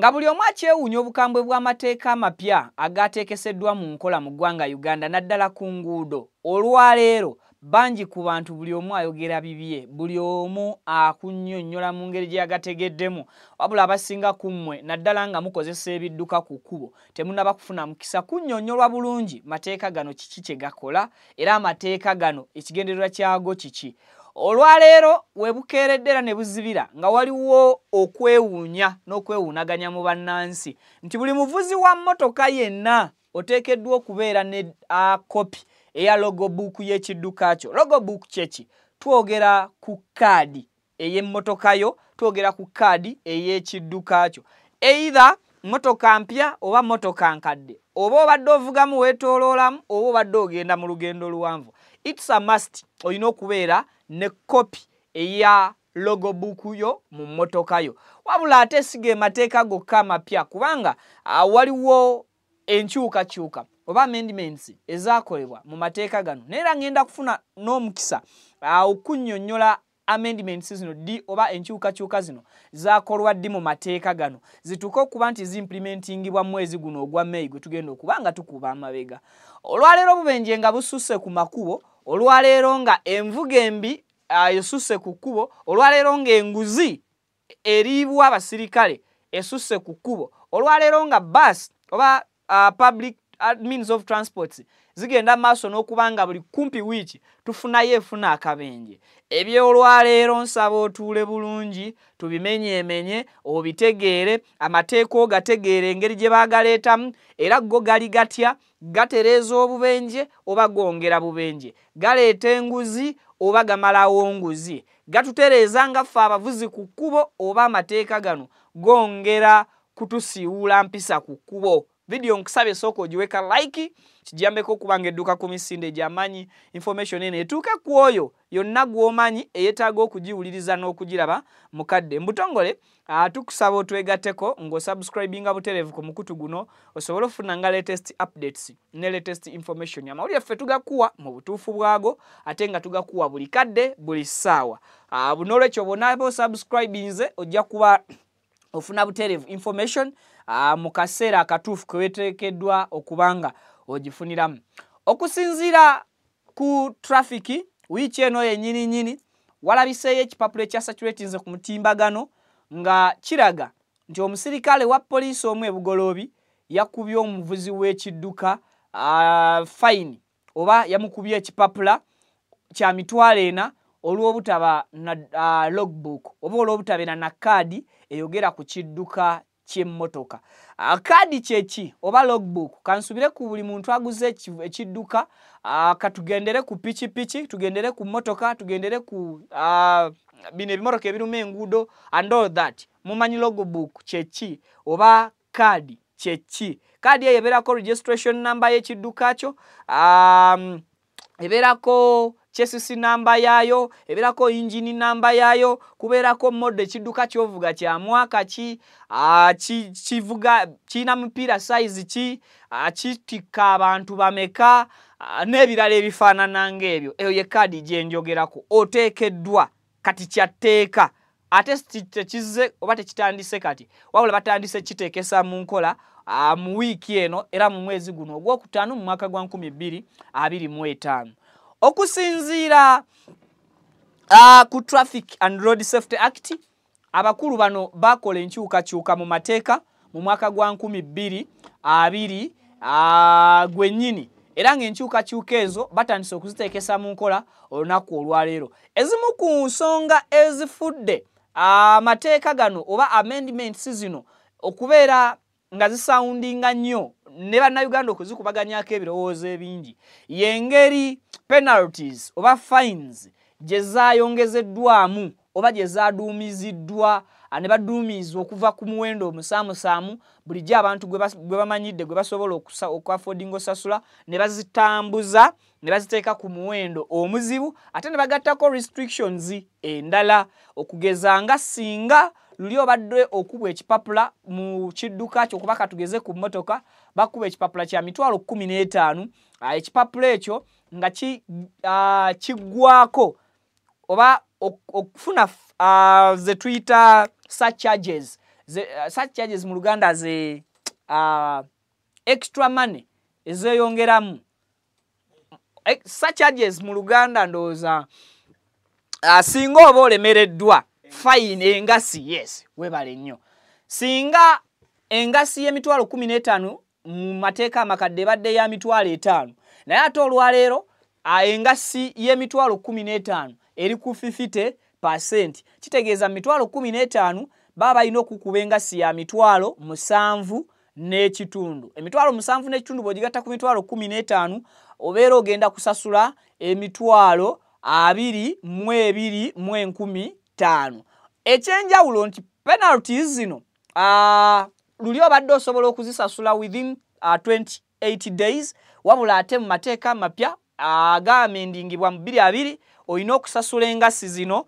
nga buli omu akyewuunya obukambwe bw'amateeka amapya agateekeseddwa mu nkola mu ggwanga Uganda naddala ku nguudo. Olwaleero bangi ku bantu buli omu ayogera bibye, buli omu akunnyonnyola mu ngeri gye yagategeddemu, wabula abasinga ku mmwe naddala nga mukozesa ebidduka ku kkubo temunnaba kufuna mukisa kunnyonnyolwa bulungi mateeka gano kiki kye gakola era amateeka gano ekigendererwa kyago kiki. Olwaleero we bukeeredde era ne buzibira nga waliwo okwewuunya n'okwewuunaganya mu bannansi nti buli muvuzi wa mmotoka yenna oteekeddwa okubeera ne kopi eya logobook y'ekidduka kyo. Logobook kyeki? Twogera ku kaadi ey'emmotoka yo, twogera ku kaadi ey'ekidduka kyo. Either mmotoka mpya oba mmotoka nkadde, oba obadde ovugamu weetooloolamu oba obadde ogenda mu lugendo luwanvu. It's a must olina okubeera ne kopi eya logobook yo mu mmotoka yo. Wabula ate sige mateeka gokka amapya kubanga waliwo enkyukakyuka oba amendments ezaakolebwa mu mateeka gano. Neera ngenda kufuna n'omukisa okunnyonnyola amendments zino ddi oba enkyukakyuka zino zaakolwa ddi mu mateeka gano zituuke okuba nti ziimplementingibwa mu mwezi guno ogwa May gwe tugenda okuba nga tukuba amabega. Olwaleero obubenje nga bususse ku makubo, olwaleero nga envuga embi esusse ku kkubo, olwaleero nga enguzi eriibwa abasirikale esusse ku kkubo, olwaleero nga bus oba public means of transport zigenda maaso n'okuba nga buli kumpi wiiki tufunayo efuna akabenje. Ebyolwaleero nsaba otuule bulungi tubimenyeemenye obitegeere, amateeka ogategeere engeri gye baagaleetamu era go gali gatya, gatereeza obubenje oba gongera bubenje, galeeta enguzi oba gamalawo nguzi, gatutereeza nga ffe abavuzi ku kkubo oba amateeka gano gongera kutusiiwula mpisa ku kkubo. Video nkusabye sooka ogiweka like kijambeko okubanga edduka ku misinde gy'amanyi information eno etuuke ku oyo yonna gw'omanyi eyeetaaga okugiwuliriza n'okugiraba mukadde. Mbutongole tukusaba otwegatteko ng'osubscribinga butereevu ku mukutu guno osobole okufuna nga latest updates ne latest information. Amawulire ffe tugakuwa mu butuufu bwago ate nga tugakuwa buli kadde buli ssaawa. N'olwekyo bw'onaaba osubscribinze ojja kuba ofuna butereevu information mu kaseera akatuufu ke weeteekeddwa okubanga ogifuniramu. Okusinziira ku traffic wiiki eno yennyini walabiseeyo ekipapula ekya saturatinze ku mutimbagano nga kiraga nti omusirikale wa poliisi omu ebugoloobi yakubye omuvuzi w'ekidduka fine oba yamukubye ekipapula kya $40 olw'obutaba na logbook oba olw'obutabeera na kaadi eyogera ku kidduka ky'emmotoka. Kaadi kyeki oba logbook kansubire ku buli muntu aguze ekidduka katugendere ku pikipiki, tugendere ku mmotoka, tugendere ku bino ebimotoka ebiruma enguudo and all that. Mumanyi logbook kyeki oba kaadi kyeki. Kaadi eyo ebeerako registration number y'ekidduka kyo, ebeerako chassis number yaayo, ebeerako engine number yaayo, kubeerako model ekidduka ky'ovuga kya mwaka ki, kivuga kirina mupiira size ki, kitikka abantu bameka n'ebirala ebifaanana ng'ebyo. Eyo ye kaadi gye njogerako. Oteekeddwa kati kyatteeka ate tekizze oba tekitandise kati wabula batandise kiteekesa mu nkola mu wiiki eno era mu mwezi guno ogwokutaano mu mwaka gwa 2025. Okusinziira ku Traffic and Road Safety Act, abakulu bano bakola enkyukakyuka mu mateeka mu mwaka gwa 2020 gwennyini era ng'enkyukakyuka ezo batandise okuziteekesa mu nkola olunaku olwaleero. Ezimu ku nsonga ezifudde amateeka gano oba amendments zino okubeera nga zisoundinga nnyo ne bannayuganda okuzikubaganyako ebirowoozo ebingi y'engeri penalties oba fines gye zaayongezeddwamu oba gye zaaduumiziddwa ne baduumizwa okuva ku muwendo omusaamusaamu bulijjo abantu gwe bamanyidde gwe basobola okuaffordinga osasula ne bazitambuza ne baziteeka ku muwendo omuzibu ate ne bagattako restrictions endala okugeza nga singa luli obadde okubwa ekipapula mu kidduka kyo kuba katugeze ku mmotoka bakuba ekipapula kya $15,000 ekipapula ekyo nga kiggwako oba okufuna ze tuyita surcharges such charges mu Luganda ze extra money ezeyongeramu. Such charges mu Luganda ndoza singa oba olemereddwa fine engasi, yes, webale nnyo. Singa engasi y'emitwalo 15 mu mateeka amakadde badde ya mitwalo 5, naye ate olwaleero engasi y'emitwalo 15 eri ku 50%, kitegeeza mitwalo 15 baba balina okukuba engasi ya mitwalo 7 n'ekitundu. Emitwalo 7 n'ekitundu bw'ogigatta ku mitwalo 15 obeera ogenda kusasula emitwalo 22,115. Ekyenjawulo nti penalties zino luli obadde osobola okuzisasula within 28 days, wabula ate mu mateeka amapya agaamendingibwa mu 2020 olina okusasula engasi zino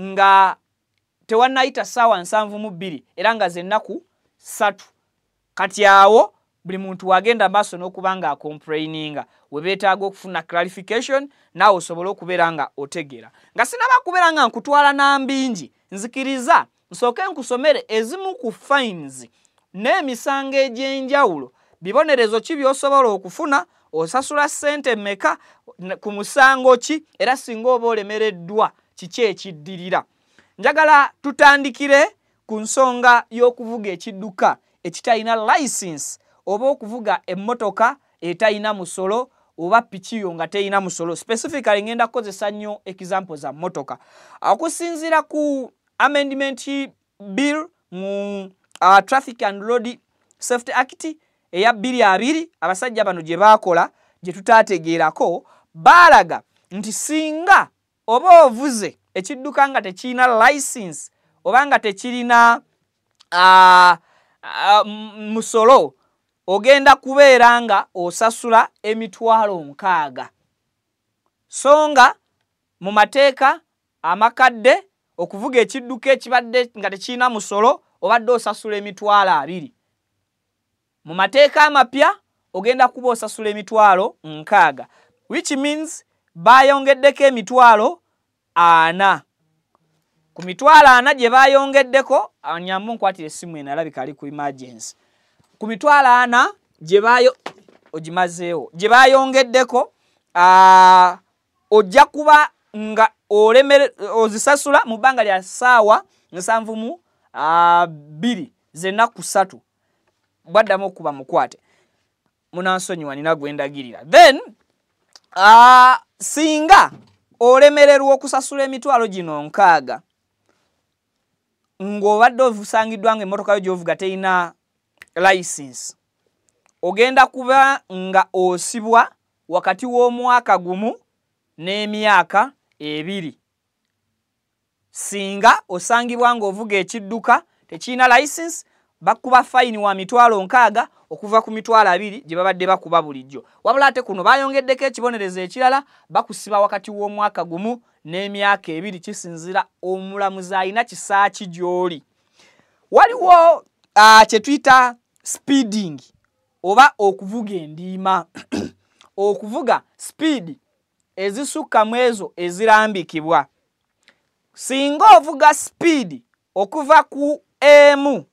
nga tewannayita ssaawa 72 era nga z'ennaku 3. Kati awo buli muntu wagenda maaso n'okuba nga acomplaininga we beetaaga okufuna clarification naawe osobola okubeera nga otegeera. Nga sinaba kubeera nga nkutwala n'ambingi, nzikiriza nsooke nkusomere ezimu ku fines n'emisango egy'enjawulo, bibonerezo ki by'osobola okufuna, osasula ssente mmeka ku musango ki, era singa oba olemereddwa kiki ekiddirira. Njagala tutandikire ku nsonga y'okuvuga ekidduka ekitalina license oba okuvuga emmotoka etalina musolo oba pikiyo nga teyina musolo. Specifically ngenda kukozesa nnyo example za mmotoka. Okusinziira ku amendment bill mu Traffic and Road Safety Act eya 2020 abasajja bano gye baakola gye tutaategeerako, baalaga nti singa oba ovuze ekidduka nga tekirina license oba nga tekirina musolo, ogenda kubeera nga osasula emitwalo 6. So nga mu mateeka amakadde okuvuga ekidduka ekibadde nga tekirina musolo obadde osasula emitwalo 2. Mu mateeka amapya ogenda kuba osasula emitwalo 6, which means bayongeddeko emitwalo 4. Ku mitwalo 4 gye bayongeddeko, anyambo nkwatira essimu enalabika ali ku emergency. Ku mitwalo 4 gye ogimazeewo gye bayongeddeko ojja kuba nga ozisasula mu bbanga lya ssaawa 72 z'ennaku 3. Bwaddamu okuba mukwate munansonyiwa nina gwendagirira. Then singa olemererwa okusasula emitwalo gino 6 ng'obadde osangiddwa nga emmotoka yo gy'ovuga terina license, ogenda kuba nga osibwa wakati w'omwaka gumu n'emyaka 2. Singa osangibwa ng'ovuga ekidduka tekirina license, bakuba fine wa mitwalo 6 okuva ku mitwalo 2 gye babadde bakuba bulijjo. Wabula ate kuno bayongeddeko ekibonerezo ekirala, bakusiba wakati w'omwaka gumu n'emyaka 2 kisinzira omulamuzi alina kisaaki gy'oli. Waliwo kye tuyita speeding oba okuvuga endiima okuvuga speed ezisukka mu ezo ezirambikibwa. Singa ovuga speed okuva ku M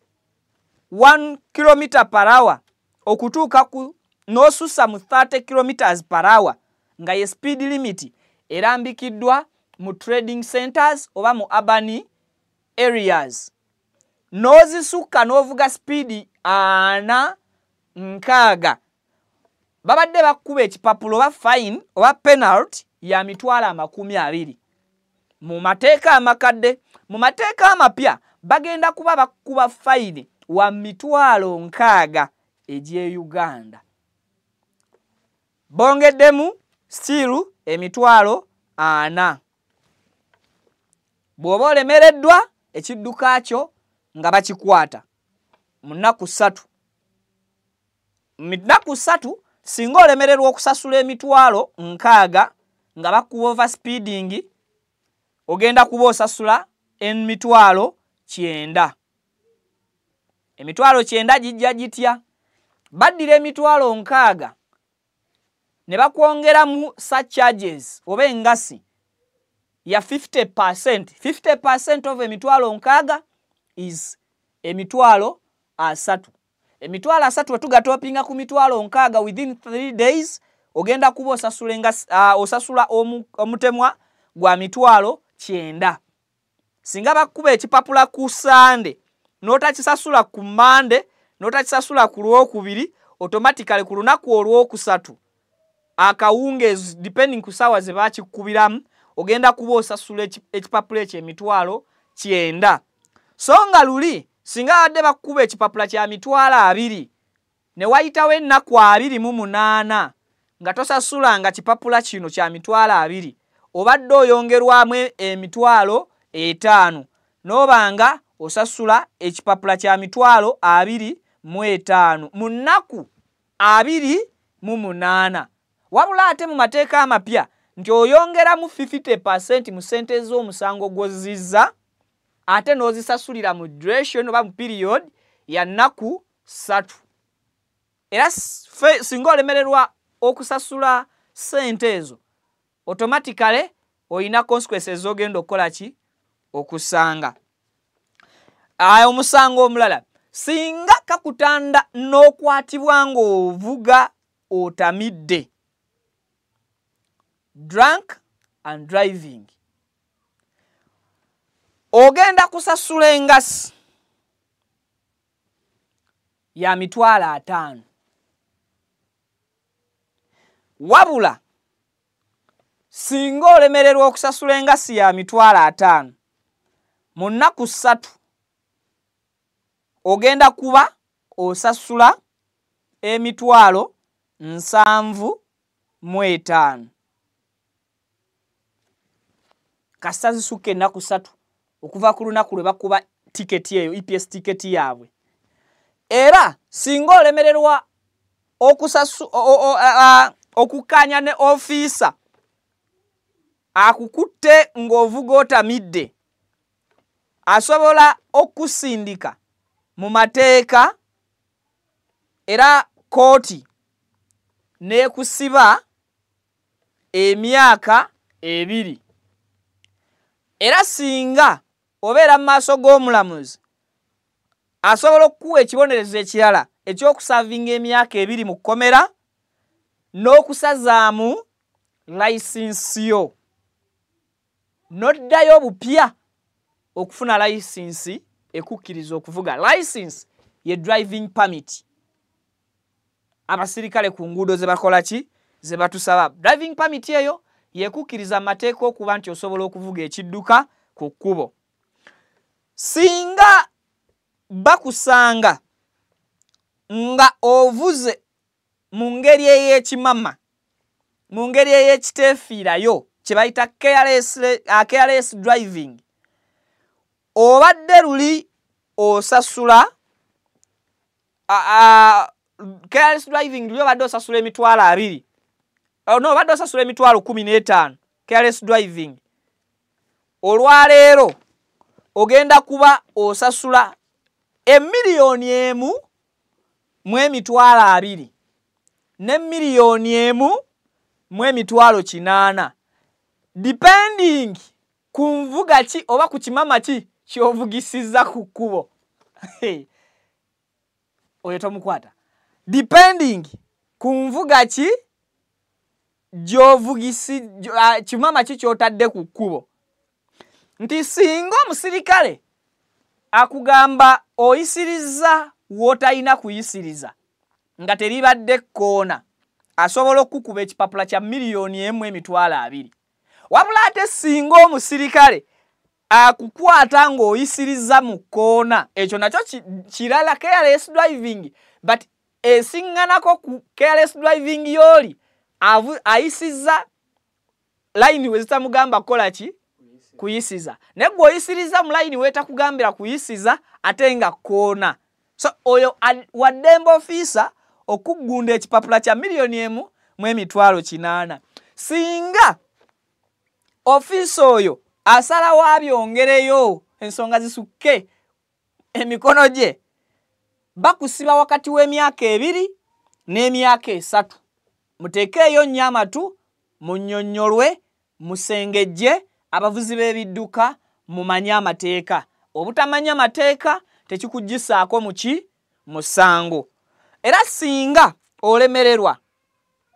1 km/h okutuuka ku n'osussa mu 30 km/h nga ye speed limit erambikiddwa mu trading centers oba mu urban areas, n'ozisukka n'ovuga speed 6, babadde bakuba ekipapulo oba fine oba penalty ya mitwalo 20. Mu mateeka amakadde. Mu mateeka amapya bagenda kuba bakuba fine wa mitwalo 6 egy'e Uganda. Bongeddemu still emitwalo 4. Bw'oba olemereddwa ekidduka kyo nga bakikwata mu nnaku 3. Mu nnaku 3 singa olemererwa okusasula emitwalo 6 nga bakuba over speeding, ogenda kuba osasula emitwalo 9. Emitwalo 9 gijja gitya? Baddira emitwalo 6 ne bakwongeramu such charges oba engasi ya 50%. 50% of emitwalo 6 is emitwalo 3. Emitwalo 3 wetugatopinga ku mitwalo 6 within 3 days ogenda kuba osasula omutemwa gwa mitwalo 9. Singa bakuba ekipapula ku Sunday notakisasula ku Monday notakisasula ku Lwokubiri automatically ku lunaku olwokusatu akawungeezi depending ku sawa ze bakikubiramu ogenda kuba osasula ekipapula ekyo emitwalo 9. So nga luli singa adde bakuba ekipapula kya mitwalo 2 ne wayitawo ennaku 28 nga tosasula nga kipapula kino kya mitwalo 2 obadde oyongerwamu emitwalo 5 nobanga osasula ekipapula kya mitwalo 25 mu nnaku 28. Wabula ate mu mateeka amapya nti oyongeramu 50% mu sente z'omusango gw'ozizza ate n'ozisasulira mu duration oba mu period ya nnaku 3. Era singa olemererwa okusasula sente ezo automatically oyina consequences ogenda okukola ki okusanga. Omusango omulala singa kakutanda n'okwatibwa ng'ovuga otamidde, drunk and driving, ogenda kusasula engasi ya mitwalo 5. Wabula singa olemererwa okusasula engasi ya mitwalo 5 mu nnaku 3 ogenda kuba osasula emitwalo 75. Kasita zisukka ennaku 3 okuva ku lunaku lwe bakuba tiketi eyo EPS tiketi yaabwe. Era singa olemererwa okukanya ne officer akukutte ng'ovuga otamidde asobola okusindika mu mateeka era kooti n'ekusiba emyaka 2. Era singa obeera mu maaso g'omulamuzi asobola okukuwa ekibonerezo ekirala ekyokusavinga emyaka 2 mu kkomera n'okusazaamu layisinsi yo n'oddayo bupya okufuna layisinsi ekukkiriza okuvuga. License ye driving permit. Abasirikale ku nguudo ze bakola ki ze batusaba. Driving permit eyo yekukkiriza amateeka okuba nti osobola okuvuga ekidduka ku kkubo. Singa bakusanga nga ovuze mu ngeri ey'ekimama, mu ngeri ey'ekiteefiirayo kye bayita careless driving, obadde luli osasula careless driving luli obadde osasula emitwalo 2 no obadde osasula emitwalo 15 careless driving, olwaleero ogenda kuba osasula $1,000,000 mu emitwalo 2 ne $1,000,000 mu emitwalo 8 depending ku nvuga ki oba ku kimama ki ky'ovugisiza ku kkubo. Oyo tomukwata. Depending ku nvuga ki kimama ki ky'otadde ku kkubo. Nti singa omusirikale akugamba oyisiriza w'otalina kuyisiriza nga teribadde kkoona, asobola okukuba ekipapula kya $1,000,000 mu emitwalo 2. Wabula ate singa omusirikale akukwata ng'oyisiriza mu kkoona, ekyo nakyo kirala careless driving, but esiŋŋanako ku careless driving y'oli ayisiza layini we zitamugamba kola ki kuyisiza, naye gwe oyisiriza mu layini weetakugambira kuyisiza ate nga kkoona. So oyo waddembe ofiisa okuggunda ekipapula kya $1,000,000 mu emitwalo 8. Singa ofiisa oyo asalawo abyongereyo ensonga zisukke emikono gye, bakusiba wakati w'emyaka 2 n'emyaka 3. Muteekeeyo nnyo amatu, munnyonnyolwe, musengejje, abavuzi b'ebidduka mumanye amateeka. obutamanya mateeka tekikugisaako musango. Era singa olemererwa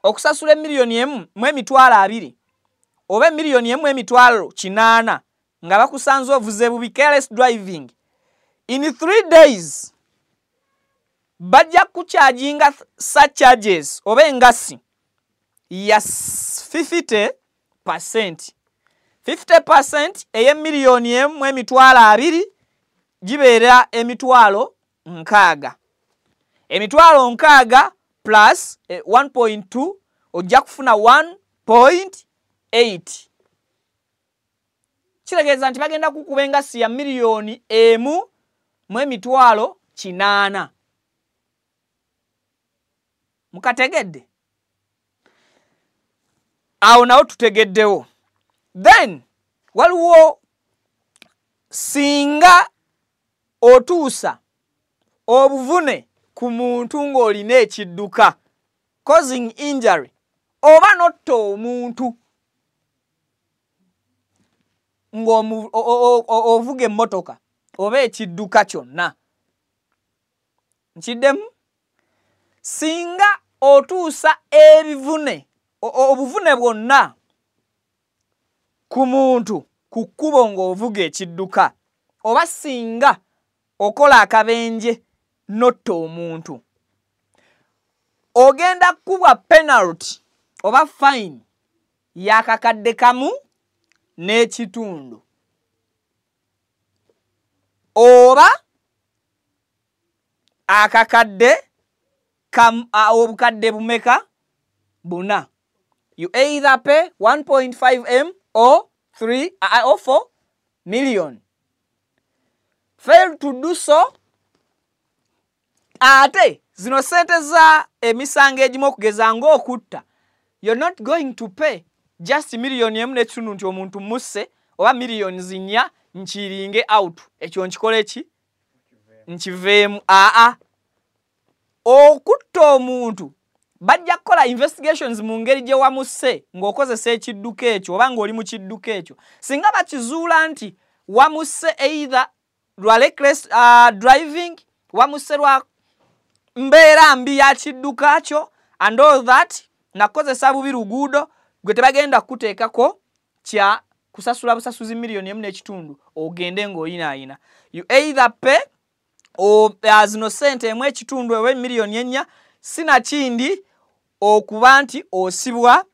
okusasula miliyoni emu mu emitwalo 2 oba miliyoni emu emitwalo 8 nga bakusanze ovuze bubi careless driving, in 3 days bajja kucharginga surcharges oba engasi ya 50%. 50% eye miliyoni emu emitwalo 2 gibeera emitwalo 6. Emitwalo 6 plus 1.2 ojja kufuna 1.8. Kitegeeza nti bagenda kukuba engasi ya miliyoni emu mu emitwalo 8. Mukategedde? Awo nawo tutegeddewo. Then waliwo singa otuusa obuvune ku muntu ng'olina ekidduka, causing injury, oba notta omuntu ng'ovuga emmotoka oba ekidduka kyonna. Nkiddemu? Singa otuusa obuvune bwonna ku muntu ku kkubo ng'ovuga ekidduka, oba singa okola akabenje notta omuntu, ogenda kubwa penalty oba fine y'akakadde 1.5 oba akakadde obukadde bumeka 4. You either pay 1.5M or 3 or 4 million. Fail to do so. Ate zino sente za emisango egimu okugeza ng'okutta, you're not going to pay just miliyoni emu n'ekitundu nti omuntu musse, oba miliyoni 4 nkiringe out. Ekyo nkikole ki? Nkiveemu. Okutta omuntu bajja kukola investigations mu ngeri gye wamusse ng'okozesa ekidduka ekyo oba ng'oli mu kidduka ekyo. Singa bakizuula nti wamusse either lwa reckless driving, wamusse lwa mbeera mbi ya kidduka kyo, and all that, nakozesa bubi luguudo, gwe tebagenda kuteekako kya kusasula busasuzi miliyoni emu n'ekitundu ogende ng'oyinaayina. You either pay zino sente emu ekitundu ewe miliyoni 4, sinakindi okuba nti osibwa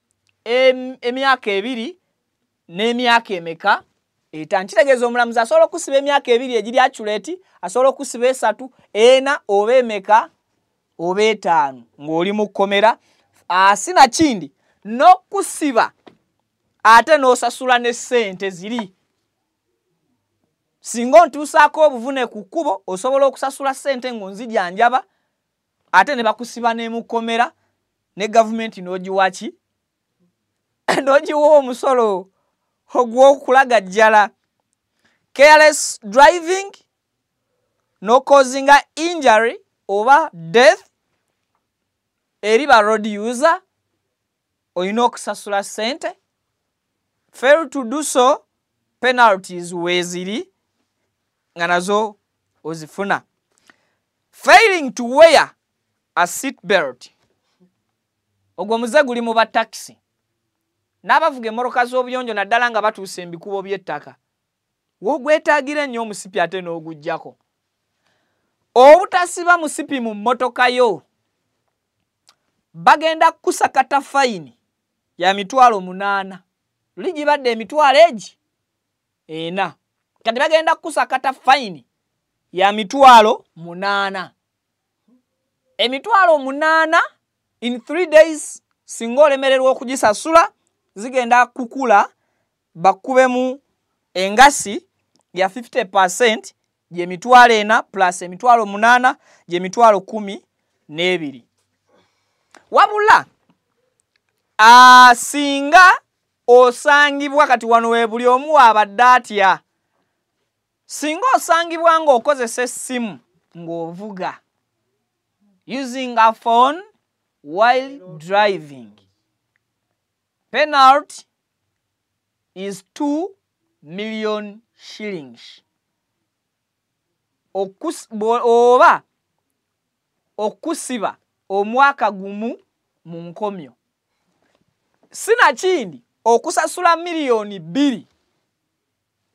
emyaka 2 n'emyaka emeka 5. Kitegeeza omulamuzi asobola okusiba emyaka 2 egiri accurate, asobola okusiba 3, 4 oba emeka oba 5 ng'oli mu kkomera. Sinakindi n'okusiba ate n'osasula ne ssente ziri. Singa ontuusaako obuvune ku kkubo osobola okusasula ssente ng'onzijanjaba ate ne bakusiba ne mu kkomera ne gavumenti n'ogiwa ki? N'ogiwa omusolo ogw'okulagajjala. Careless driving, no causing injury oba death eri ba road user, olina okusasula ssente. Fail to do so, penalties weeziri nga nazo ozifuna. Failing to wear a seat belt, ogwo muze guli mu bataxi n'abavuga emmoloka z'obuyonjo naddala nga batuusa embikubo by'ettaka. Wogwetaagira nnyo omusipi ate n'oguggyako. Obutasiba musipi mu mmotoka yo bagenda kusakata fayini ya mitwalo 8. Luli gibadde emitwalo egi 4. Kati bagenda kusakata fayini ya mitwalo 8. Emitwalo 8 in 3 days singa olemererwa okugisasula zigenda kukula bakubemu engasi ya 50% gye mitwalo 4 plus emitwalo 8 gye mitwalo 12. Wabula singa osangibwa kati wano we buli omu wabadde atya. Singa osangibwa ng'okozesa essimu ng'ovuga using a phone while driving, penalty is 2 million shillings. oba okusiba omwaka gumu mu nkomyo. Sinakindi okusasula miliyoni 2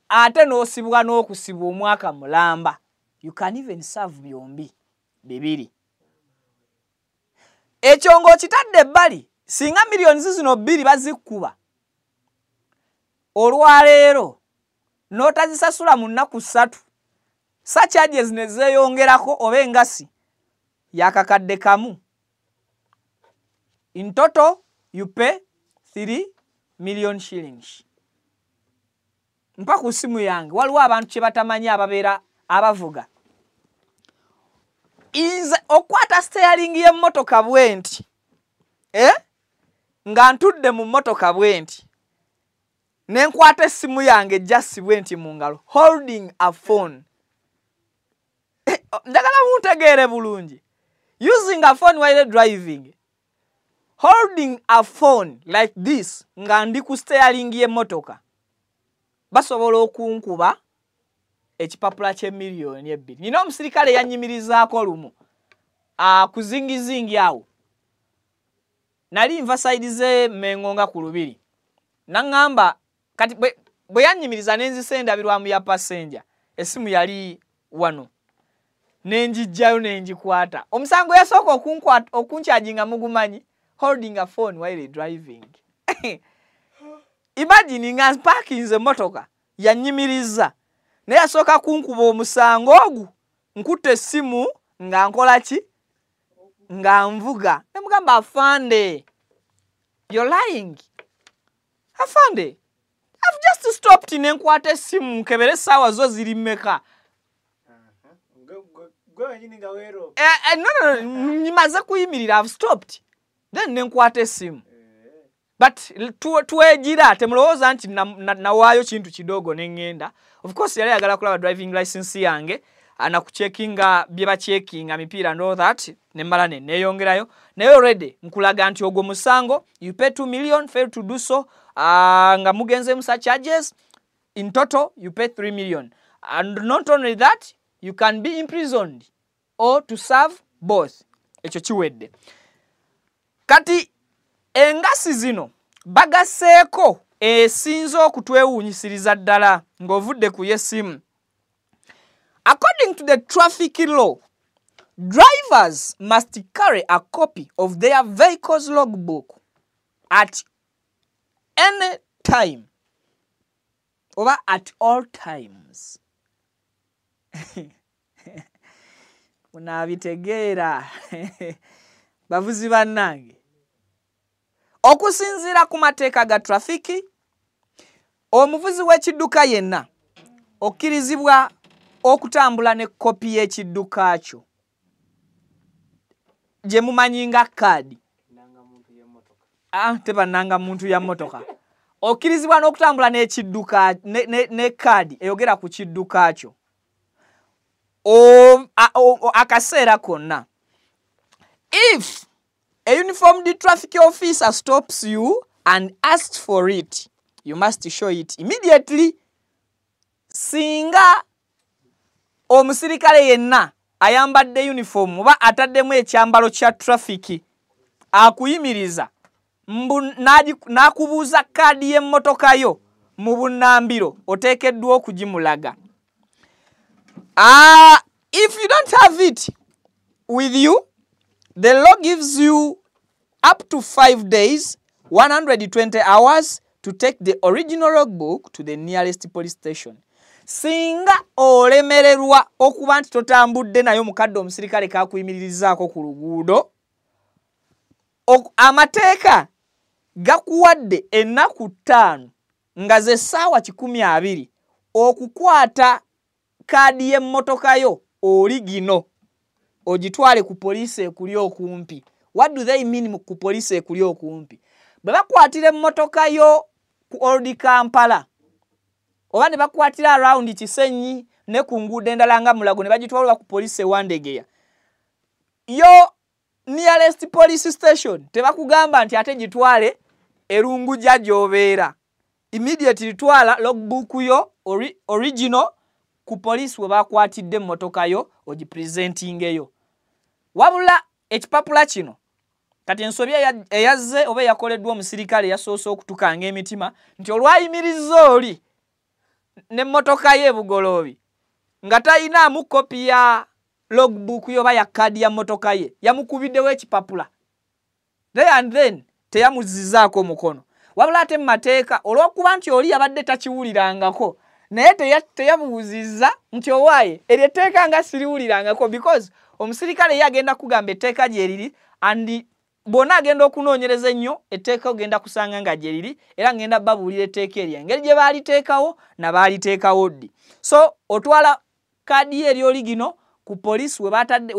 ate n'osibwa n'okusibwa omwaka mulamba. You can even serve byombi bibiri. Ekyo ng'okitadde ebbali singa miliyoni zino 2 bazikuba olwaleero n'otazisasula mu nnaku 3 sa charges ne zeeyongerako oba engasi yakakadde kamu. In total you pay 3 million shillings. Mpa ku simu yange waliwo abantu kye batamanyi ababeera abavuga. Inze okwata steering y'emmotoka bwenti nga ntudde mu mmotoka bwenti nenkwata essimu yange just bwenti mu ngalo holding a phone. Njagala muntegeere bulungi. Using a phone while driving. Holding a phone like this nga ndi ku steering y'emmotoka basobola okunkuba ekipapula kye miliyoni 2. Nina omusirikale yanyimirizaako lumu kuzingizingi awo. Nali nva side ze mengonga ku lubiri. Nangamba kati bwe yanyimiriza nenzisendabirwamu ya passenger. Esimu yali wano. Nenjijjayo nenjikwata. Omusango yasooka okunkyajinga mugumanyi. Holding a phone while driving. Imagine nga parkinze motoka yanyimiriza naye asooka kunkuba omusango ogu nkutte essimu nga nkola ki nga nvuga. Nemugamba afande, you're lying. Afande, I've just stopped nenkwata essimu nkebere essaawa zo ziri mmeka. No, nyimaze kuyimirira, I've stopped. Then nenkwata essimu. But tuwejira temulowooza nti nawaayo kintu kidogo nengenda. Of course yali ayagala kulaba driving license yange anakucheckinga bye bacheckinga mipiira and all that nemmala neeyongerayo naye already nkulaga nti ogwo musango you pay 2 million, fail to do so nga mugenze musa charges. In total you pay 3 million, and not only that you can be imprisoned or to serve both. Ekyo kiwedde. Kati engasi zino bagaseeko esinzo okutwewuunyisiriza ddala ng'ovudde ku yessimu. According to the traffic law, drivers must carry a copy of their vehicle's logbook at any time or at all times. Munabitegeera bavuzi bannange. Okusinziira ku mateeka ga trafiki, omuvuzi w'ekidduka yenna okkirizibwa okutambula ne kopi y'ekidduka kyo gye mumanyi nga kaadi. Teba nanga muntu ya motoka. Okkirizibwa n'okutambula n'ekidduka ne kaadi eyogera ku kidduka kyo akaseera konna. If a uniformed traffic officer stops you and asks for it, you must show it immediately. Singa omusirikale yenna ayambadde uniform oba ataddemu ekyambalo kya traffic akuyimiriza n'akubuuza kaadi y'emmotoka yo mu bunnambiro oteekeddwa okugimulaga. If you don't have it with you, the law gives you up to 5 days, 120 hours to take the original logbook to the nearest police station. Singa olemererwa okuba nti totambudde nayo mukadde omusirikale kakuyimirizaako ku luguudo, amateeka gakuwadde ennaku 5 nga ze ssaawa 12 okukwata kaadi y'emmotoka yo origino ogitwale ku poliisi ekuli okumpi. What do they mean ku poliisi ekuli okumpi? Bwe bakwatira emmotoka yo ku Old Kampala oba ne bakwatira around Kisenyi ne ku nguudo endala nga Mulago ne bagitwala ku poliisi ewandegeya, yo nearest police station tebakugamba nti ate gitwale erunguja gy'obeera. Immediately twala logbook yo original ku police we bakwatidde mmotoka yo ogipresentingeyo. Wabula ekipapula kino kati ensobi eyazze oba yakoleddwa omusirikale yasoose okutukanga emitima nti olwayimiriza oli n'emmotoka ye bugoloobi nga tayinaamu kopi ya logbook yoba ya kadi ya mmotoka ye yamukubiddewo ekipapula there and then teyamuzizzaako mukono. Wabula ate mu mateeka olw'okuba nti oli yabadde takiwulirangako naye teyamuwuzizza nti owaaye eryo etteeka nga siriwulirangako because omusirikale ye agenda kugamba etteeka gye riri and bonna agenda okunoonyereza ennyo etteeka ogenda kusanga nga gye riri era ngenda babuulira etteeka eryo engeri gye baaliteekawo nabaaliteekawo ddi. So otwala kadi ye eri oligino ku police we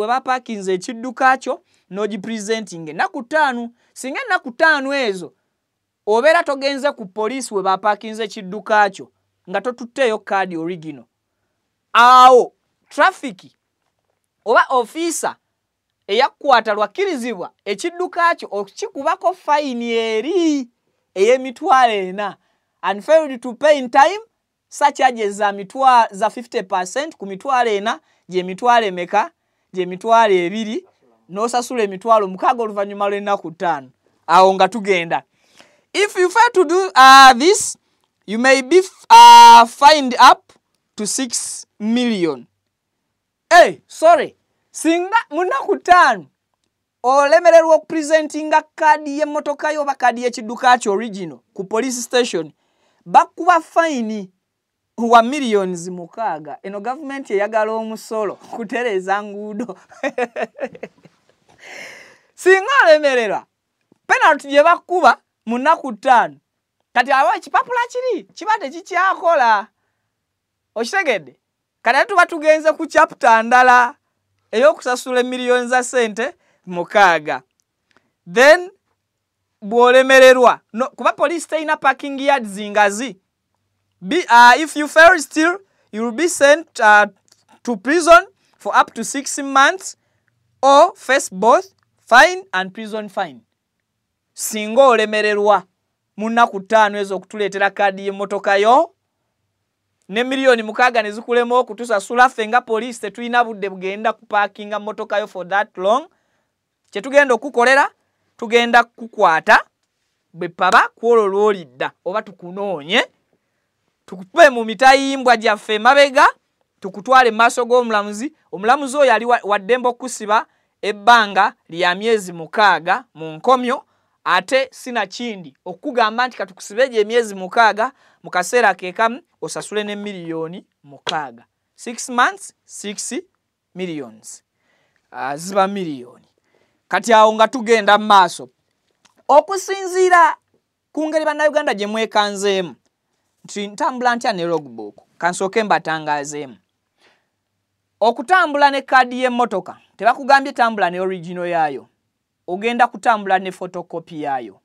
bapaakinze ekidduka kyo n'ogipresentinga ennaku 5. Singa ennaku 5 ezo obeera togenze ku police we bapaakinze ekidduka kyo nga totutteeyo kadi origino, awo traffic oba officer eyakukwata lwakkirizibwa ekidduka kyo okikubako fine eri ey'emitwalo 4 and failed to pay in time such charges za 50% ku mitwalo 4 gye mitwalo emeka gye mitwalo 2 n'osasula emitwalo 6 oluvannyuma lw'ennaku 5. Awo nga tugenda. If you fail to do this, you may be fined up to 6 million. Hey, sorry. Singa munaku 5 olemererwa okupresentinga kadi y'emmotoka yo oba kadi y'ekidduka kyo original ku police station bakuba fine wa millions 6. Eno government eyagala omusolo kutereza nguudo. Singa olemererwa penalty gye bakuba munaku 5 kati awo ekipapula kiri kiba tekikyakola. Okitegedde? Kati tuba tugenze ku chapter ndala ey'okusasula millions za sente 6. Then bw'olemererwa no, kuba police teyina parking yard zingazi. If you fail still, you will be sent to prison for up to 6 months or face both fine and prison fine. Singa olemererwa munaku 5 ezo okutuleetera kadi y'emmotoka yo ne millioni 6 ne zikulema okutusasula ffe nga police tetulina budde bugenda kuparkinga mmotoka yo for that long. Kye tugenda okukolera tugenda kukwata bwe paba kwolwo lw'olidda oba tukunoonye tukube mu mitayimbwa gyaffe mabega tukutwale maaso g'omulamuzi. Omulamuzi oyo ali waddembe okusiba ebbanga lya myezi 6 mu nkomyo ate sina kindi okugamba nti katukusibe gye myezi 6 mu kaseera keekamu osasule ne millioni 6. 6 months 6 millions ziba millioni. Kati awo nga tugenda mu maaso okusinziira ku ngeri bannayuganda gye mwekanzeemu nti ntambula ntya ne logbook. Kansooke mbatangaazeemu okutambula ne kadi y'emmotoka tebakugambye tambula ne original yaayo, ogenda kutambula ne photocopy yaayo.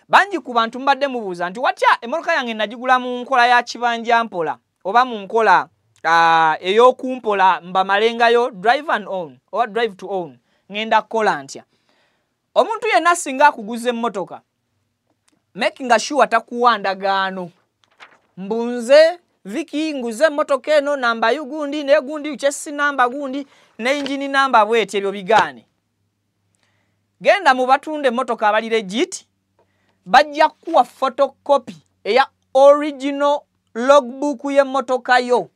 Bangi ku bantu mbadde mubuuza nti watya emmotoka yange nagigula mu nkola ya kibanja mpola oba mu nkola ey'okumpola mbamalengayo drive and own oba drive to own ngenda kukola ntya? Omuntu yenna singa akuguza emmotoka making sure takuwa ndagaano mbunze Viki nguze emmotoka eno namba yugundi ne gundi chassis namba gundi ne engine namba bwete ebyo bigane. Genda mu batunde emmotoka abali legit bajja kuwa photocopy eya original logbook y'emmotoka yo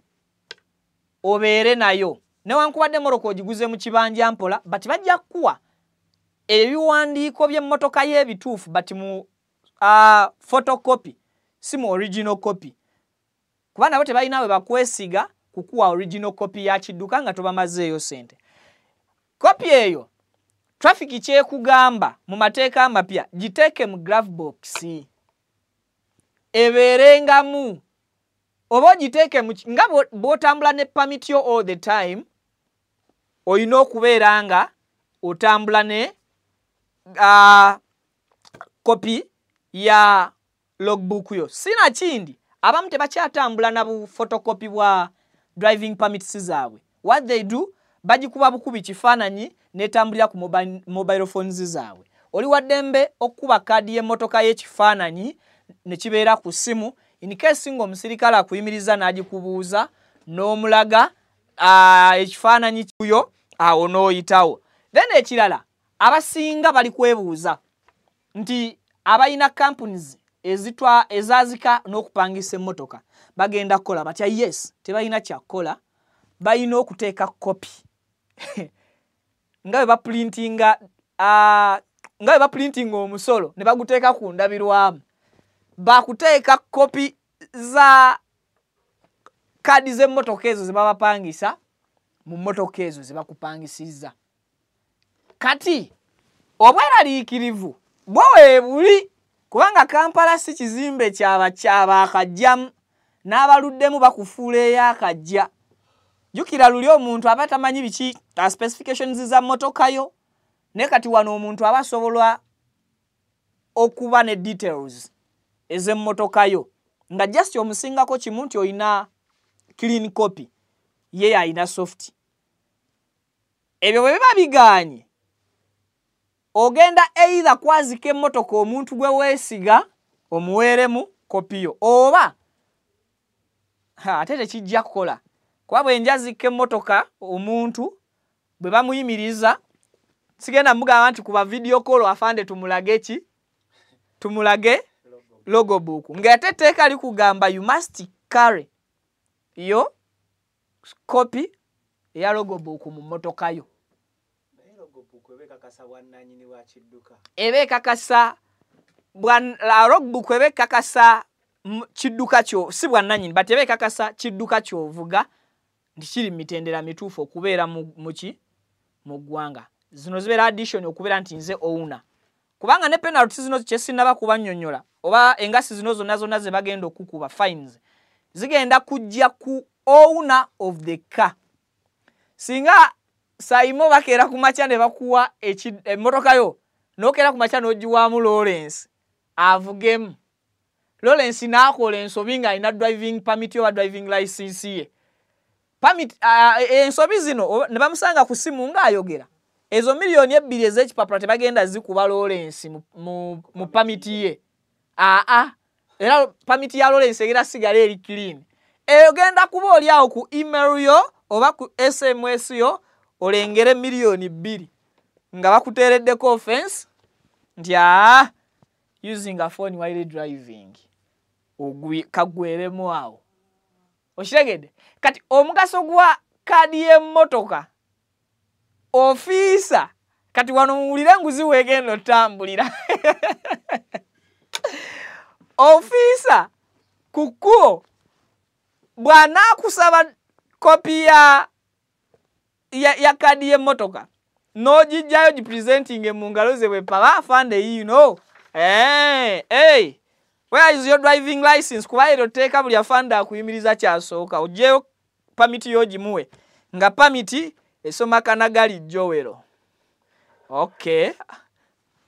obeere nayo newankubadde mmotoko ogiguze mu kibanja mpola but bajja kuwa ebiwandiiko by'emmotoka y'ebituufu but mu photocopy si mu original copy. Kuba nabo tebalina we bakwesiga kukuwa original copy ya kidduka nga tobamazeeyo sente. Copy eyo traffic kyekugamba mu mateeka amapya giteeke mu glove box ebeerengamu oba giteeke mu nga bw'otambula ne permit yo all the time olina okubeera nga otambula ne copy ya logbook yo. Sina kindi abamu tebakyatambula na bu photocopy bwa driving permits zaabwe. What they do bagikuba bukubi kifaananyi netambulira ku mobile phones zaabwe. Oli waddembe okuba kadi y'emmotoka y'ekifaananyi ne kibeera ku simu in case ngo omusirikale akuyimiriza n'agikubuuza n'omulaga ekifaananyi kuyo awo n'oyitawo. Then ekirala abasinga bali kwebuuza nti abalina companies ezazika n'okupangisa emmotoka bagenda kukola batya? Yes, tebalina kyakukola, balina okuteeka kopi nga bwe baprintinga omusolo ne baguteeka ku ndabirwamu, bakuteeka kopi za kaadi z'emmotoka ezo ze babapangisa mu mmotoka ezo ze bakupangisizza. Kati obweraliikirivu bwo weebuli, kubanga Kampala si kizimbe ky'abaakajjamu, n'abaluddemu bakufuula ey'akajja. Jjukira luli omuntu aba tamanyi biki specifications za mmotoka yo, ne kati wano omuntu aba asobola okuba ne details ez'emmotoka yo nga just omusingako kimu nti oyina clean copy, ye ayina soft. Ebyo bwe biba biganye, ogenda either kwazika emmotoka omuntu gwe weesiga omuweeremu kopiyo, oba ate tekijja kukola. Kuba bwe njazika emmotoka omuntu bwe bamuyimiriza, sigenda mugamba nti kuba video call afande tumulage ki? Tumulage logo book. Ng'ate etteeka likugamba you must carry yo copy ya logo book mu mmotoka yo. Ebe kakasa logbook ebe kakasa kidduka kyo si bwannanyini, but ebe kakasa kidduka kyovuga nti kiri mitendera mituufu okubeera mu ggwanga. Zino zibeera addition okubeera nti nze owner, kubanga ne penalty zino kyesinaba kubannyonnyola oba engasi zino zonna ze bagenda okukuba fines zigenda kujja ku owner of the car. Singa saimo bakeera ku makya ne bakuwa emmotoka yo n'okeera ku makya n'ogiwaamu Lawrence avugemu, Lawrence n'akola ensobi ng'alina driving permit oba driving license ye, ensobi zino ne bamusanga ku simu ng'ayogera, ezo miliyoni 2 ez'ekipapula tebagenda zikuba Lawrence mu permit ye. Era permit ya Lawrence egera sigala eri clean. Egenda kuba oli awo ku email yo oba ku SMS yo olengere miliyoni 2 nga bakuteereddeko offense nti using a phone while driving. Kagweremu awo. Okitegedde? Kati omugaso gwa kaadi y'emmotoka ofiisa kati wano muwulire nguzi weegenda otambulira. Ofiisa ku kkubo bw'anaakusaba kopi ya kaadi y'emmotoka n'ogijjayo gipresenting mu ngalo ze bwe paba afande where is your driving license? Kuba ero teeka buli afande akuyimiriza kyasooka oggyeyo pamiti y'ogimuwe nga pamiti esoma Kanagali Joero. Okay,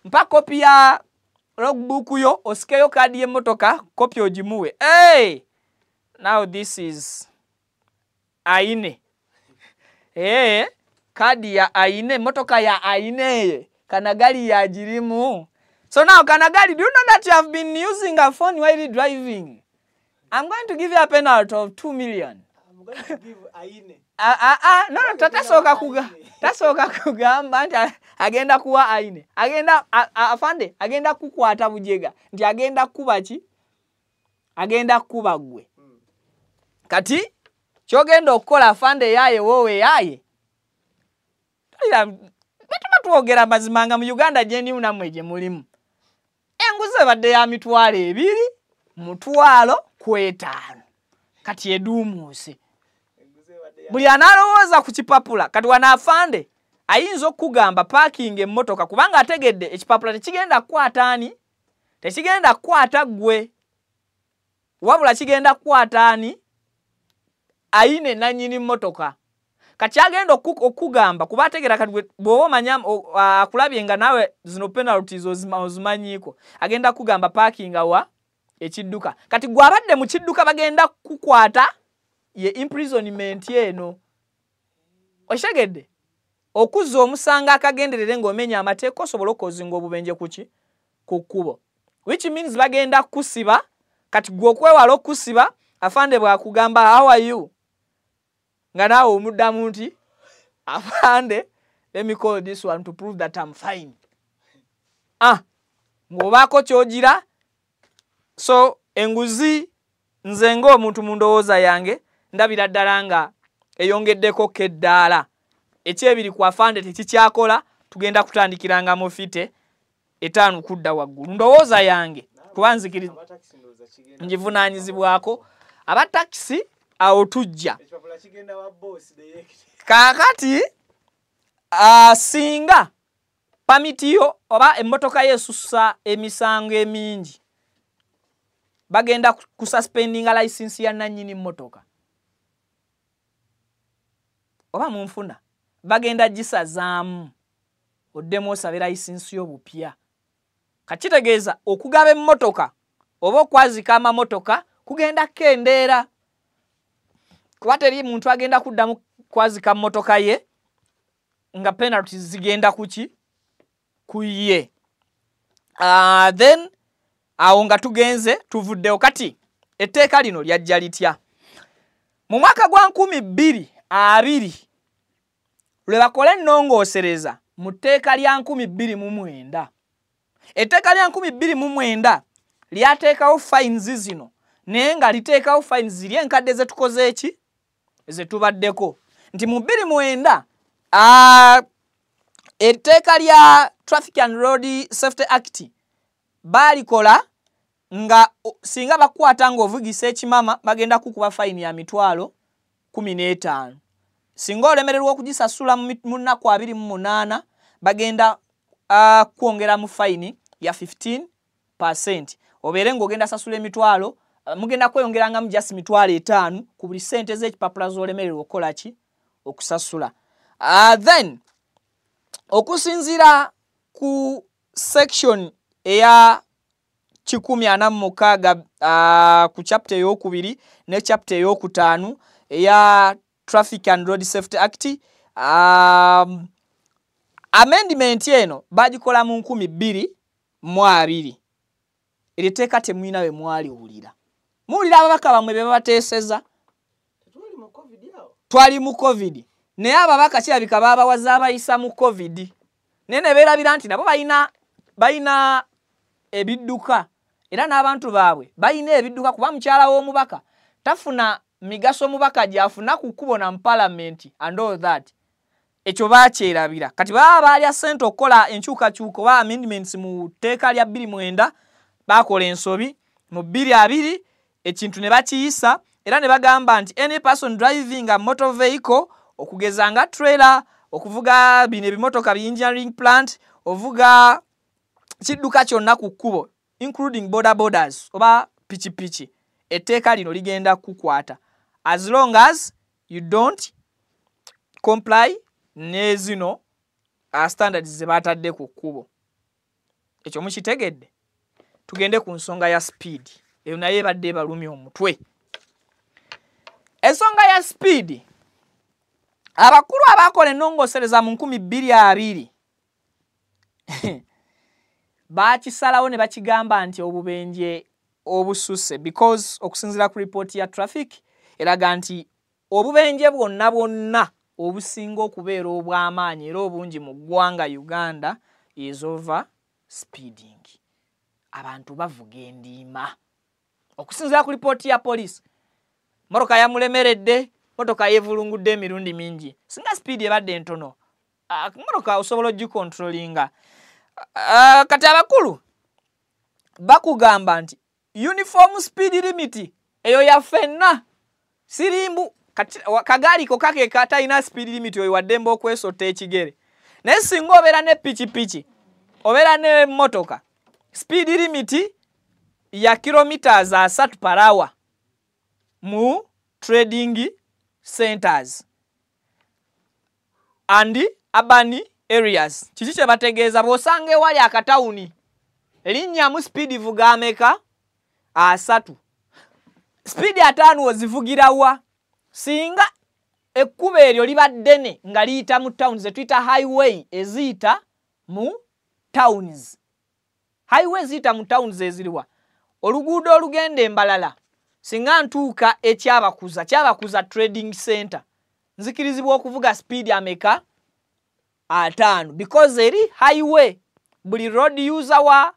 mpa kopi ya logbook yo osikeyo kaadi y'emmotoka kopi ogimuwe. Now this is aine. Kadi ya aine, motoka ya aine, Kanagali ya jirimu. So now Kanagali, do you know that you have been using a phone while driving? I'm going to give you a penalty of 2 million. I'm going to give aine. No, tasoka kugamba nti agenda kuwa aine. Afande, agenda kukwata bujega. Nti agenda kuba ki? Agenda kuba gwe. Kati kyogenda okukola afande yaye wowe yaye. Tuogera mazima nga mu Uganda gyendi namwe gye mulimu. Enguze badde ya mitwalo 2, mutwalo kwetaano. Kati eduumuuse. Buli analowooza ku kipapula kati wana afande ayinza okugamba parking emmotoka kubanga ategedde ekipapula tekigenda kukwata ani? Tekigenda kukwata gwe. Wabula kigenda kukwata ani? Aine nanyini mmotoka. Kati agenda okugamba kuba ategera kati bw'oba omanya akulabye nga nawe zino penalties ozimanyiiko. Agenda kugamba parking wa ekidduka. Kati gwabadde mu kidduka bagenda kukwata ye imprisonment eno. Okitegedde? Okuzza omusanga akagenderere ng'omenya amateeka osobola okuzinga obubenje kuki? Ku kkubo. Which means bagenda kusiba kati gwe okwewala okusiba afande bw'akugamba how are you? nga naawe omuddamu nti afande let me call this one to prove that I'm fine. Ng'obaako ky'ogira. So enguzi nze ng'omuntu mu ndowooza yange ndabira ddala nga eyongeddeko keddaala. Ekyebiri ku afande tekikyakola, tugenda kutandikiranga mu fite 5 kudda waggulu. Ndowooza yange kuba nzikiriza ngivunaanyizibwako abatakisi awo tujja. Kaakati singa pamiti yo oba emmotoka yeesussa emisango emingi bagenda kususpendinga license ya nannyini mmotoka oba munfuna bagenda gisazaamu oddemu osabe license y'obupya. Kakitegeeza okugaba emmotoka oba okwazika amamotoka kugenda kendeera kuba teri muntu agenda kuddamu kwazika mmotoka ye nga penalties zigenda kuki kuye. Then awo nga tugenze tuvuddewo. Kati etteeka lino lyajja litya? Mu mwaka gwa 2020 lwe bakola ennongoosereza mu tteeka lya 2009. Etteeka lya 2009 lyateekawo fines zino naye nga liteekawo fines ziri enkadde ze tukoze eki ze tubaddeko nti mu 2009 etteeka lya Traffic and Road Safety Act balikola nga singa bakwata ng'ovugisa ekimama bagenda kukuba fine ya mitwalo 15. Singa olemererwa okugisasula mu nnaku 28 bagenda kwongera mu fine ya 15%. Obeere ng'ogenda sasula emitwalo mugenda kweyongerangamu just mitwalo 5 ku buli ssente z'ekipapula z'olemererwa okukola ki okusasula. Then okusinziira ku section eya 146 ku chapter ey'okubiri ne chapter ey'okutaano eya Traffic and Road Safety Act, amendment eno bagikola mu 2020. Eriteeka temwina we mwaliwulira. Muwulira ababaka bamwe be babateeseza. Twali mu COVID. Naye ababaka kirabika baabawaza abayisa mu COVID. Naye ne beerabira nti nabo bayina ebidduka. Era n'abantu baabwe bayina ebidduka kuba mukyala w'omubaka tafuna migaso mubaka gyafuna ku kubona mu parliament and all that. Ekyo baakyerabira. Kati baba baalya ssente okukola enkyukakyuka oba amendments mu tteeka lya 2009 baakola ensobi mu 2020 ekintu ne bakiyisa era ne bagamba nti any person driving a motor vehicle okugeza nga trailer okuvuga bino ebimotoka bi engineering plant ovuga kidduka kyonna ku kkubo including border borders oba pichipichi etteeka lino ligenda kukwata as long as you don't comply ne zino standards ze batadde ku kkubo. Ekyo mukitegedde. Tugende ku nsonga ya speed. Eyo naye badde balumi omutwe. Ensonga ya speed abakulu abakola ennongoosereza mu 2020 bakisalawo ne bakigamba nti obubenje obususse because okusinziira ku report ya traffic eraga nti obubenje bwonna obusinga okubeera obw'amaanyi era obungi mu ggwanga Uganda is over speeding. Abantu bavuga endiima. Okusinziira ku report ya police motoka yamulemeredde, motoka yeevulungudde emirundi mingi. Singa speed ebadde ntono motoka osobola ogicontrollinga. Kati abakulu bakugamba nti uniform speed limit eyo ya ffenna sirimbu kagaali ko kake katalina speed limit oyo waddemba okwesota ekigere. Naye singa obeera ne pichipichi obeera ne motoka speed limit ya kilometers 3 per hour mu trading centers and urban areas. Kiki kye bategeeza bw'osanga ewali akatawuni erinnyamu speed vuga ameka 3 speed 5 ozivugirawa singa ekkubo eryo liba ddene nga liyita mu townszetuyita highway eziyita mu towns. Highway ziyita mu towns eziriwa oluguudo olugenda Embalala singa ntuuka ekyabakuza trading center nzikirizibwa okuvuga speed ameka 5 because eri highway buli road user wa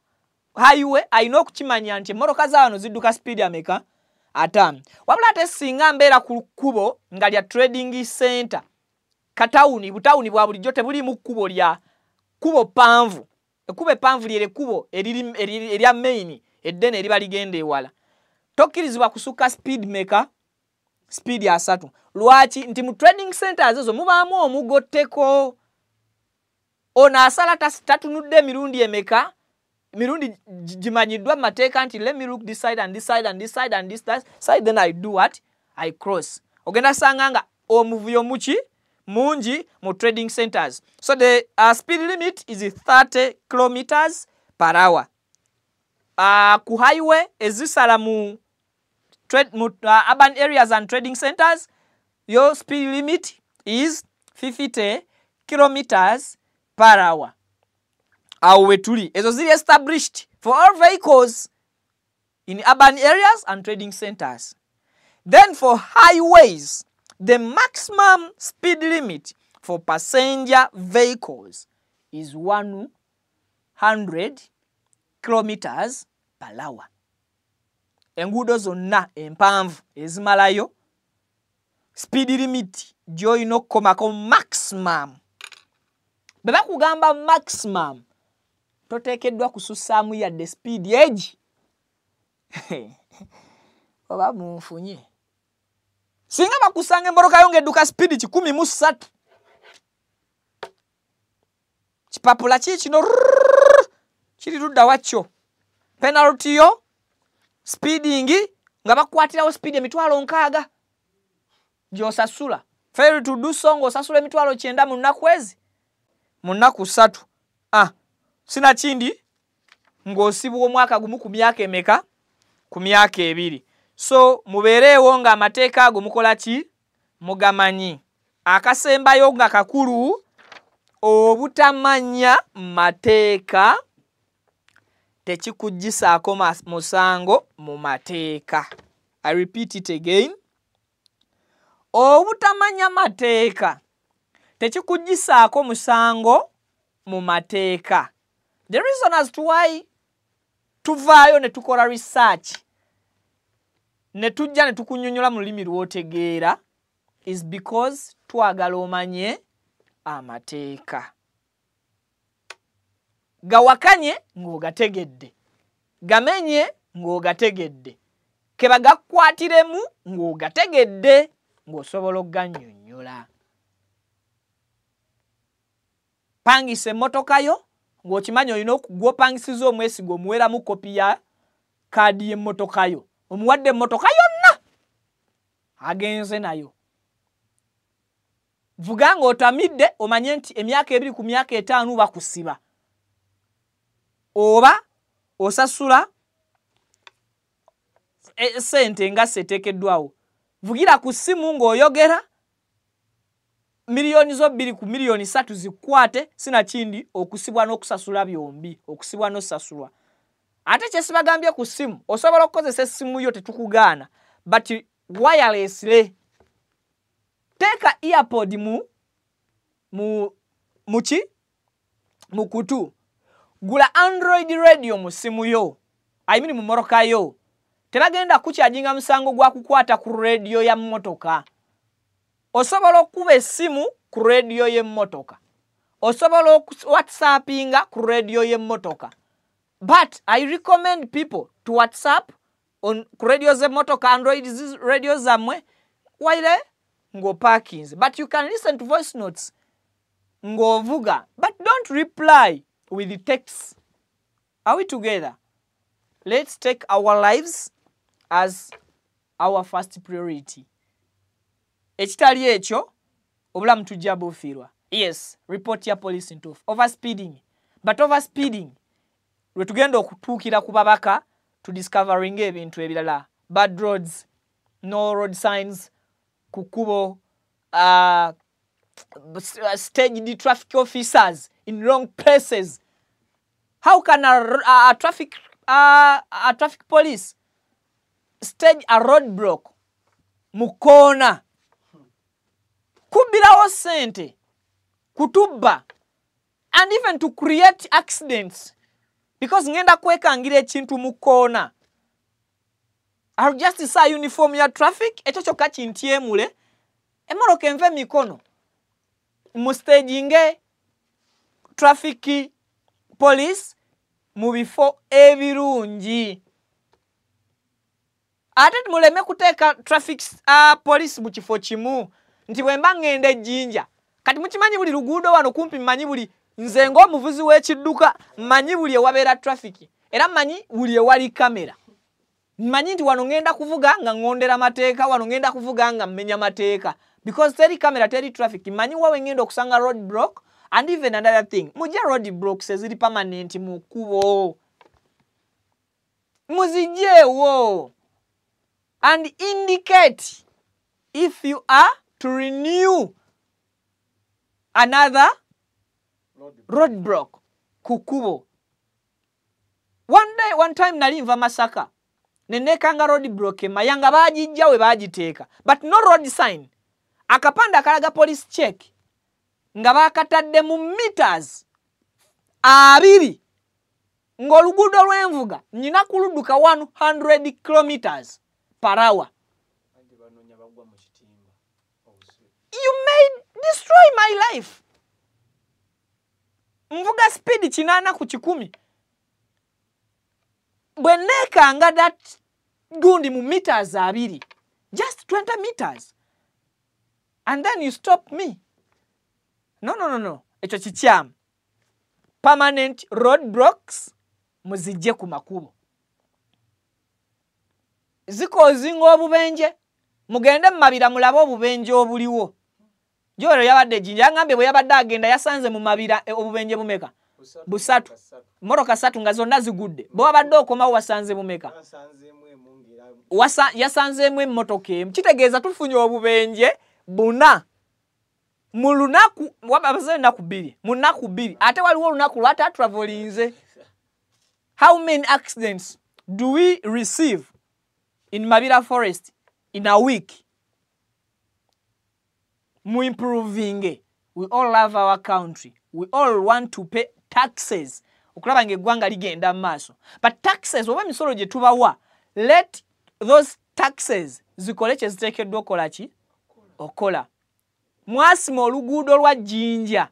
highway alina okukimanya nti emmotoka zaawano zidduka speed ameka 5 wabula ate singa mbeera ku kkubo nga lya trading center katawuni butawuni bwa bulijjo tebulimu kkubo lya kubo panvu ekkubo epanvu lyere kkubo erya main eddene eriba ligenda ewala tokkirizibwa kusukka speed meka speed ya 3 lwaki nti mu trading centers ezo mubaamu omugotteko ono asala tatunudde emirundi emeka mirundi jimanyiddwa mateeka nti let me look this side and this side and this side and this side then I do what I cross ogenda sanga nga omuvuyo muki mungi mu trading centers so the speed limit is 30 kilometers per hour ku highway ezisala mu urban areas and trading centers your speed limit is 50 kilometers per hour awo wetuli ezo ziri established for all vehicles in urban areas and trading centers. Then for highways, the maximum speed limit for passenger vehicles is 100 kilometers per hour. Enguudo zonna empanvu ezimalayo speed limit gy'olina okukomako maximum. Bwe bakugamba maximum toteekeddwa kusussaamu yadde speed egi oba munfunye singa bakusanga emmoloka yo ng'edduka speed 13 kipapula kino kiri ludda wakyo penalty yo speeding nga bakwatirawo speed 60,000 gy'osasula fail to do so ng'osasula 9,000 mu nnaku ezi mu nnaku 3 sina kindi ng'osibwa omwaka gumu ku myaka emeka ku myaka 2 so mubeereewo nga amateeka ago mukola ki mugamanyi akasembayo nga kakulu obutamanya mateeka tekikuggisaako musango mu mateeka. I repeat it again. Obutamanya mateeka tekikuggisaako musango mu mateeka. The reason as to why tuvaayo ne tukola research ne tujja ne tukunnyonnyola mu lulimi lw'otegeera is because twagala omanye amateeka. Gawakanye ng'ogategedde, gamenye ng'ogategedde, keba gakwatiremu ng'ogategedde ng'osobola okgannyonnyola. Pangisa emmotoka yo ng'okimanyi olina gw'opangisiza omwesigo omuweramu kopi ya kaadi y'emmotoka yo, omuwadde emmotoka yonna agenze nayo. Vuga ng'otamidde omanye nti emyaka 2 ku myaka 5 bakusiba oba osasula sente nga seteekeddwawo. Vugira ku ssimu ng'oyogera miliyoni zo 2 ku miliyoni 3 zikwate sina kindi okusibwa n'okusasula byombi okusibwa n'osasulwa. Ate kyesibagambye ku ssimu osobola okukozesa essimu yo tetukugaana but wirelessly teeka earpod mu kutu gula Android radio mu ssimu yo mu mmotoka yo tebagenda kukyajinga musango gwa kukwata ku radio ya mmotoka. Osobola okuba essimu ku radio y'emmotoka, osobola whatsappinga ku radio y'emmotoka, but I recommend people to WhatsApp on ku radio z'emmotoka Android radio zamwe while ng'oparkings, but you can listen to voice notes ng'ovuga, but don't reply with the text. Are we together? Let's take our lives as our first priority. Ekitali ekyo obulamu tujja bufiirwa. Yes, report ya police into overspeeding, but overspeeding lwe tugenda okutuukira ku babaka to discovering ebintu ebirala, bad roads, no road signs, kukubo, staged traffic officers in wrong places. How can a traffic police stage a roadblock mukona kubirawo sente, kutubba, and even to create accidents. Because ngenda kwekangira ekintu mu corner. I'll just say uniform ya traffic, echo kyokka kintyemule, emmoloka enve mikono. Mu staging traffic police mu bifo ebirungi. Ate muleme kuteeka traffic police mu kifo kimu. Nti bwemba ngenda ejjinja. Kati mukimanyi buli luguudo wano kumpi mmanyi buli nze ng'omuvuzi w'ekidduka mmanyi buli ewabeera traffic. Era mmanyi buli ewali kamera. Mmanyi nti wano ngenda kuvuga nga ngondera mateeka, wano ngenda kuvuga nga mmenya mateeka. Because teri kamera, teri traffic. Mmanyi wawe ngenda okusanga road block. And even another thing, mujja road blocks eziri permanent mu kubo. Muzijewo. And indicate if you are to renew another road block kukubo. One time nali nva Masaka. Nenekanga road block mayanga bajijja we bajiteeka. But no road sign. Akapanda kalaga police check. Nga bakatadde mu meters 2 ng'oluguudo lw'envuga nina kuludduka 100 kilometers per hour. You may destroy my life. Mvuga speed 8 ku 10. Bwe nekanga that gundi mu meters 2, just 20 meters. And then you stop me. No. Echo kikyama. Permanent road blocks muzijje ku makubo. Zikozinga obubenje. Mugende mabira mulabe obubenje obuliwo. Joro yabadde ejjinja ngambe bwe yabadde agenda yasanze mu mabira obubenje bumeka. Busatu. Moroka 3 nga zonna zigudde. Bo abadde okomawo wasanze bumeka. Yasanzeemu emmotoka emu. Kitegeeza tufunye obubenje 4. Mu lunaku wabaze naku 2. Mu naku 2. Ate waliwo lunaku lwata travelinze. How many accidents do we receive in Mabira Forest in a week? Mu improving. We all love our country. We all want to pay taxes. Okulaba ng'eggwanga ligenda maaso. But taxes oba emisolo gye tubawa, let those taxes zikole kye ziteekeddwa okola ki? Okola. Mwasima oluguudo lwa Jinja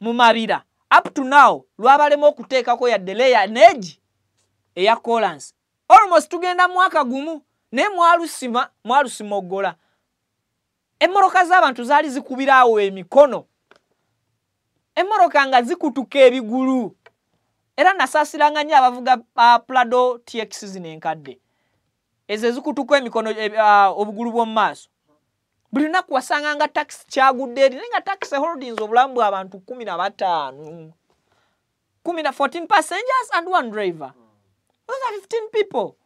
mu Mabira. Up to now, lwabalema okuteekako yadde layer neegi eya Collins. Almost tugenda mwaka gumu. Ne mwalusima oggola. Emmoroka z'abantu zaali zikubira awo emikono. Emmoroka nga zikutuka ebigulu. Era nasaasiranga nnyo abavuga Prado TX zino enkadde. Ezo zikutuka emikono obugulu bw'omu maaso. Buli lunaku wasanganga taxi kyagudde eri nga taxi holdings obulamu bw'abantu 15. 14 passengers and 1 driver. Those are 15 people.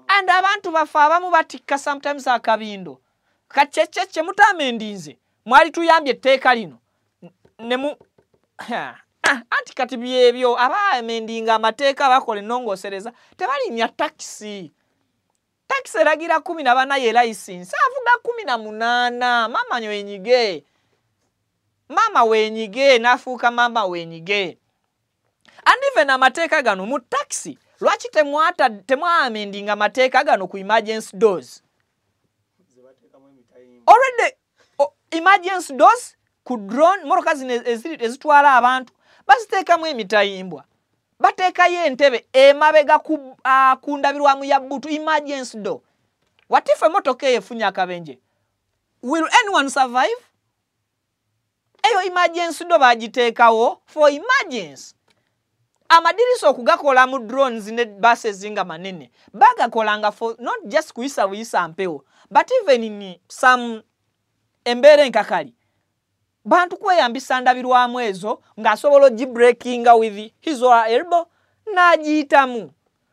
And abantu bafa abamu batikka sometimes akabindo. Kachecheche mutamendinze. Mwali tuyambye etteeka lino. Nemu anti kati byebyo abaamendinga amateeka bakola ennongoosereza tebalinnya taxi. Taxi eragira 14 ye license. Avuga 18. Mama wenyige. Mama wenyige nafuuka mama wenyige. And even amateeka gano mu taxi. Lwaki temwamendinga amateeka gano ku emergency doors? Already emergency doors ku drone moroka zino ezitwala abantu baziteekamu emitayimbwa. Bateekayo entebe emabega ku ndabirwamu ya butu emergency door. What if emotoka efunye akabenje? Will anyone survive? Eyo emergency door bagiteekawo for emergency. Amadirisa okugakola mu drones ne buses zinga manene. Bagakolanga for not just kuyisa mpewo, but even in some embere nkakali. Bantu kweyambisa ndabirwamu ezo ng'asobola ogibreakinga with his or her elbow n'agiyitamu.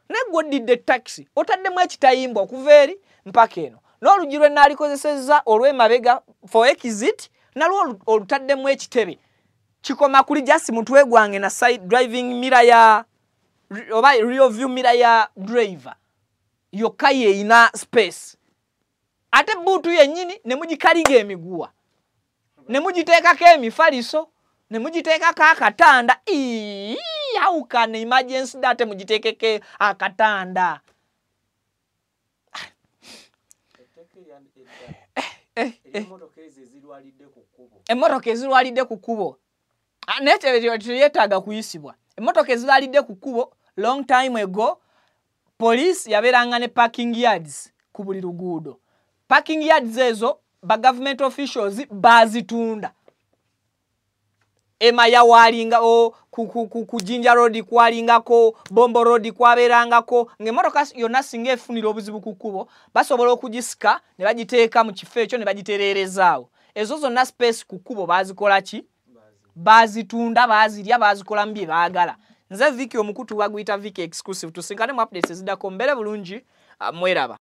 Ne gw'oddidde taxi otaddemu ekitayimbwa okuva eri mpaka eno. N'oluggi lwe nalikozesezza olw'emabega for exit nalwo olutaddemu ekitebe. Chikoma kuli just mutwe gwange na side driving mirror ya oba rear view mirror ya driver. Yokaye ina space. ate buutu yennyini ne mugikaliga emiguwa ne mugiteekako emifaliso ne mugiteekako akatanda. How can emergency date mugiteekeko akatanda? Emmotoka ezirwalidde ku kkubo nekyo yeetaaga kuyisibwa. Emmotoka ezirwalidde ku kkubo long time ago police yabeeranga ne parking yards ku buli luguudo. Parking yards ezo ba government officials bazitunda. Emaya walinga ku Jinja Road kwalingako, Bombo Road kwabeerangako, ng'emmotoka yonna singa efunira obuzibu ku kkubo basobola okugisika ne bagiteeka mu kifo ekyo ne bagitereerezaawo. Ezo zonna space ku kkubo bazikola ki? Bazitunda, bazirya, bazikolamu bye baagala. Nze Vicky omukutu baguyita Vicky exclusive. Tusinkane mu updates eziddako. Mbere bulungi, mweraba.